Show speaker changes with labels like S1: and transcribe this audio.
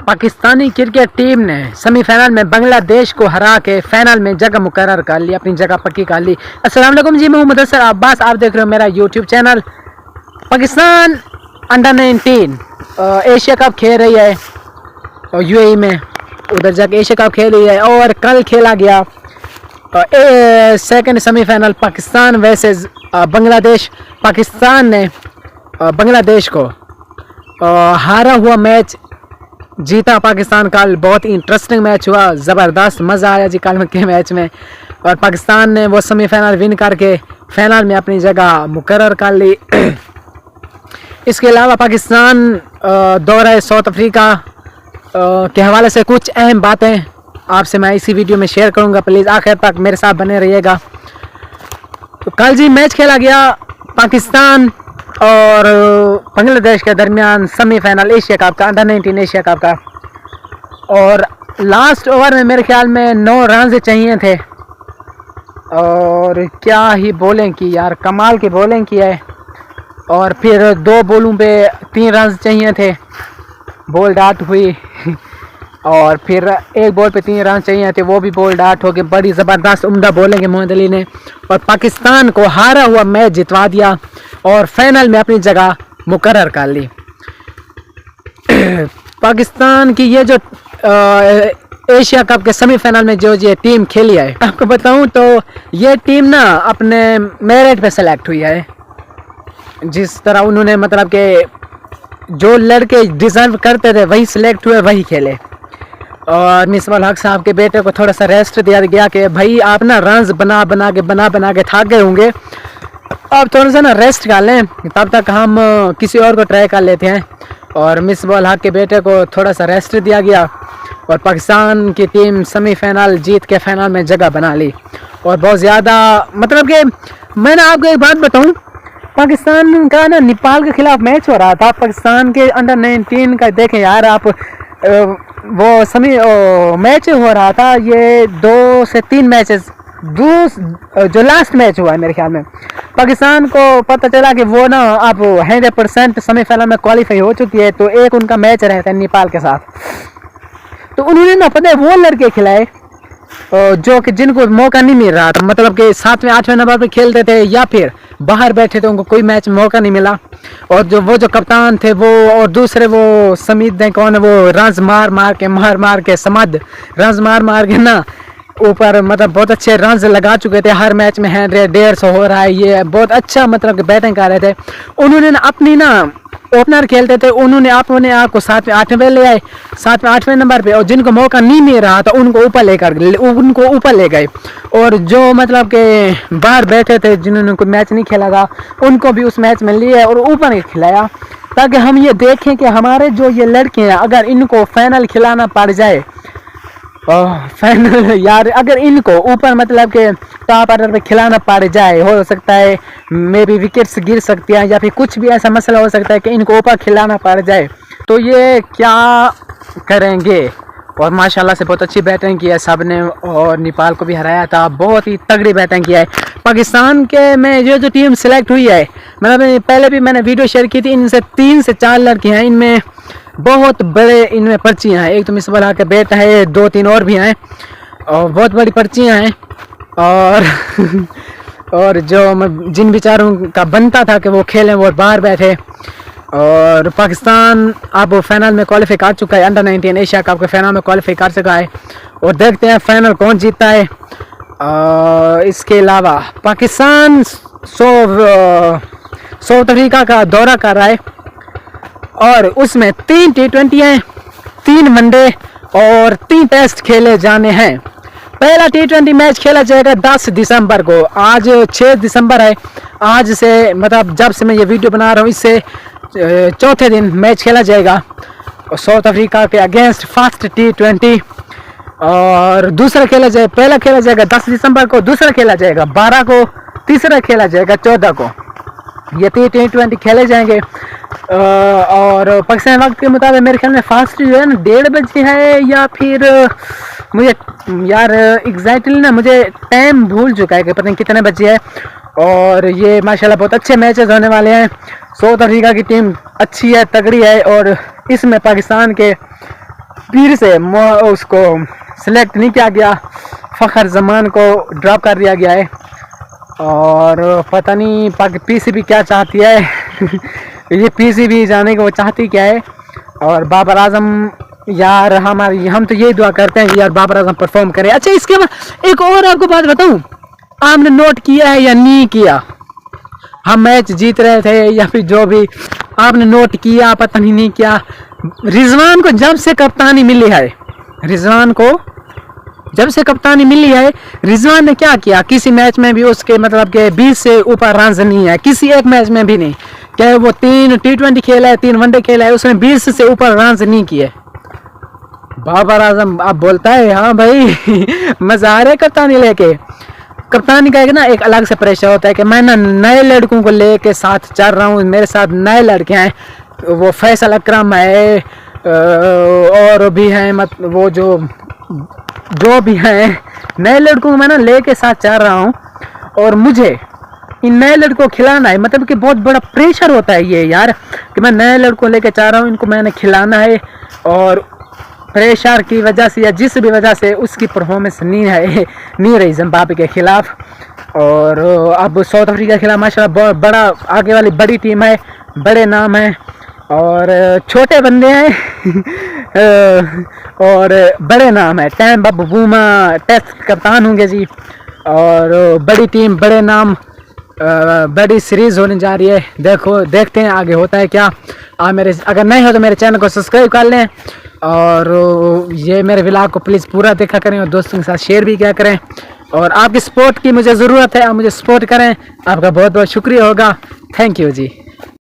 S1: Pakistani cricket team ने semifinal में बांग्लादेश को हरा के फाइनल में जगह मुकर्रर कर ली, अपनी जगह पक्की कर ली। अस्सलाम वालेकुम जी, मैं मुदस्सिर अब्बास, आप देख रहे हो मेरा YouTube channel. Pakistan under 19 Asia cup खेल रही है और यूएई में, उधर जाके एशिया कप खेल रही है। और कल खेला गया second semifinal Pakistan versus Bangladesh. Pakistan ने बांग्लादेश को हारा हुआ मैच जीता। पाकिस्तान कल बहुत ही इंटरेस्टिंग मैच हुआ, ज़बरदस्त मज़ा आया जी कल के मैच में। और पाकिस्तान ने वो सेमीफाइनल विन करके फाइनल में अपनी जगह मुकर्रर कर ली। इसके अलावा पाकिस्तान दौरे साउथ अफ्रीका के हवाले से कुछ अहम बातें आपसे मैं इसी वीडियो में शेयर करूंगा, प्लीज़ आखिर तक मेरे साथ बने रहिएगा। तो कल जी मैच खेला गया पाकिस्तान और बांग्लादेश के दरमियान, सेमीफाइनल एशिया कप का, अंडर 19 एशिया कप का। और लास्ट ओवर में मेरे ख्याल में 9 रन चाहिए थे और क्या ही बॉलिंग की यार, कमाल की बॉलिंग की है। और फिर 2 बॉलों पे 3 रन चाहिए थे, बॉल डाट हुई और फिर एक बॉल पे 3 रन चाहिए थे, वो भी बॉल डाट हो गए। बड़ी ज़बरदस्त उम्दा बॉलिंग है मोहम्मद अली ने और पाकिस्तान को हारा हुआ मैच जितवा दिया और फाइनल में अपनी जगह मुकर्रर कर ली। पाकिस्तान की ये जो एशिया कप के सेमीफाइनल में जो ये टीम खेली है, आपको बताऊं तो ये टीम ना अपने मेरिट पे सेलेक्ट हुई है। जिस तरह उन्होंने मतलब कि जो लड़के डिज़र्व करते थे वही सिलेक्ट हुए, वही खेले। और मिसबाह हक साहब के बेटे को थोड़ा सा रेस्ट दिया गया कि भाई आप ना रन्स बना बना के थक गए होंगे, अब थोड़ा सा ना रेस्ट कर लें, तब तक हम किसी और को ट्राई कर लेते हैं। और मिसबाह हक के बेटे को थोड़ा सा रेस्ट दिया गया और पाकिस्तान की टीम सेमीफाइनल जीत के फाइनल में जगह बना ली। और बहुत ज़्यादा मतलब कि मैंने आपको एक बात बताऊं, पाकिस्तान का ना नेपाल के खिलाफ मैच हो रहा था, पाकिस्तान के अंडर 19 का देखें यार आप, वो मैच हो रहा था, ये 2 से 3 मैचेस जो लास्ट मैच हुआ है मेरे ख्याल में, पाकिस्तान को पता चला कि वो ना अब 100% सेमीफाइनल में क्वालिफाई हो चुकी है। तो एक उनका मैच रहता है नेपाल के साथ, तो उन्होंने ना पता है वो लड़के खिलाए जो कि जिनको मौका नहीं मिल रहा था, मतलब कि 7वें 8वें नंबर पे खेलते थे या फिर बाहर बैठे थे, उनको कोई मैच में मौका नहीं मिला। और जो कप्तान थे वो, और दूसरे वो समीद ने कौन है, वो रन्स मार के समद रन्स मार के ना ऊपर मतलब बहुत अच्छे रन्स लगा चुके थे। हर मैच में 150 हो रहा है, ये बहुत अच्छा मतलब कि बैटिंग कर रहे थे। उन्होंने ना अपनी ना ओपनर खेलते थे, उन्होंने अपने आप को 7वें 8वें ले आए, 7वें 8वें नंबर पे, और जिनको मौका नहीं मिल रहा था उनको ऊपर ले गए। और जो मतलब कि बाहर बैठे थे, जिन्होंने कोई मैच नहीं खेला था, उनको भी उस मैच में लिए और ऊपर खिलाया, ताकि हम ये देखें कि हमारे जो ये लड़के हैं अगर इनको फाइनल खिलाना पड़ जाए, फाइनल यार अगर इनको ऊपर मतलब के टॉप ऑर्डर पे खिलाना पड़ जाए, हो सकता है मे बी विकेट्स गिर सकती हैं या फिर कुछ भी ऐसा मसला हो सकता है कि इनको ऊपर खिलाना पड़ जाए, तो ये क्या करेंगे। और माशाल्लाह से बहुत अच्छी बैटिंग की है सब ने, और नेपाल को भी हराया था, बहुत ही तगड़ी बैटिंग की है। पाकिस्तान के में ये जो टीम सिलेक्ट हुई है, मतलब पहले भी मैंने वीडियो शेयर की थी, इनसे 3 से 4 लड़के हैं, इनमें बहुत बड़े इनमें पर्चियाँ हैं। एक तो मिसबाह हक का बेटा है, 2-3 और भी हैं और बहुत बड़ी पर्चियाँ हैं। और जो जिन बेचारों का बनता था कि वो खेलें वो बाहर बैठे। और पाकिस्तान अब फाइनल में क्वालिफाई कर चुका है, अंडर 19 एशिया कप के फाइनल में क्वालिफाई कर चुका है और देखते हैं फाइनल कौन जीतता है। इसके अलावा पाकिस्तान साउथ अफ्रीका का दौरा कर रहा है और उसमें 3 T20 हैं, 3 वनडे और 3 टेस्ट खेले जाने हैं। पहला T20 मैच खेला जाएगा 10 दिसंबर को, आज 6 दिसंबर है, आज से मतलब जब से मैं ये वीडियो बना रहा हूँ इससे चौथे दिन मैच खेला जाएगा और साउथ अफ्रीका के अगेंस्ट फर्स्ट T20। और दूसरा पहला खेला जाएगा 10 दिसंबर को, दूसरा खेला जाएगा 12 को, तीसरा खेला जाएगा 14 को। ये T20 खेले जाएंगे। और पाकिस्तान वक्त के मुताबिक मेरे ख्याल में फास्ट जो है ना 1:30 बजे है, या फिर मुझे यार एग्जैक्टली ना मुझे टाइम भूल चुका है कि पता नहीं कितने बजे है। और ये माशाल्लाह बहुत अच्छे मैचेस होने वाले हैं। साउथ अफ्रीका की टीम अच्छी है, तगड़ी है, और इसमें पाकिस्तान के फिर से उसको सिलेक्ट नहीं किया गया, फ़खर जमान को ड्रॉप कर दिया गया है। और पता नहीं पीसीबी क्या चाहती है ये पीसीबी जाने को वो चाहती क्या है। और बाबर आजम यार हम तो यही दुआ करते हैं कि यार बाबर आजम परफॉर्म करे। अच्छा इसके बाद एक और आपको बात बताऊं, आपने नोट किया है या नहीं किया, हम मैच जीत रहे थे या फिर जो भी आपने नोट किया पता नहीं किया, रिजवान को जब से कप्तानी मिली है, रिजवान ने क्या किया, किसी मैच में भी उसके मतलब के 20 से ऊपर रन नहीं है, किसी एक मैच में भी नहीं। क्या वो 3 T20 खेला है, 3 वनडे खेला है, उसने 20 से ऊपर रन नहीं किए। बाबर आजम अब बोलता है हाँ भाई मजा आ रहा है कप्तानी लेके। कप्तानी का ना एक अलग से प्रेशर होता है कि मैं ना नए लड़कों को लेके साथ चल रहा हूँ, मेरे साथ नए लड़के हैं, वो फैसल अकरम है और भी हैं, मतलब वो जो भी हैं नए लड़कों को मैं ना लेके साथ चल रहा हूँ। और मुझे इन नए लड़कों को खिलाना है, मतलब कि बहुत बड़ा प्रेशर होता है ये यार कि मैं नए लड़कों लेके चल रहा हूँ, इनको मैंने खिलाना है। और प्रेशर की वजह से या जिस भी वजह से उसकी परफॉर्मेंस नहीं रही जिम्बाब्वे के खिलाफ। और अब साउथ अफ्रीका के खिलाफ माशाल्लाह बहुत बड़ा आगे वाली बड़ी टीम है, बड़े नाम है और छोटे बंदे हैं और बड़े नाम है। टैम बाबू बूमा टेस्ट कप्तान होंगे जी, और बड़ी टीम, बड़े नाम, बड़ी सीरीज होने जा रही है। देखते हैं आगे होता है क्या। अगर नहीं हो तो मेरे चैनल को सब्सक्राइब कर लें और ये मेरे व्लॉग को प्लीज़ पूरा देखा करें और दोस्तों के साथ शेयर भी किया करें। और आपकी सपोर्ट की मुझे ज़रूरत है, आप मुझे सपोर्ट करें, आपका बहुत बहुत शुक्रिया होगा। Thank you ji.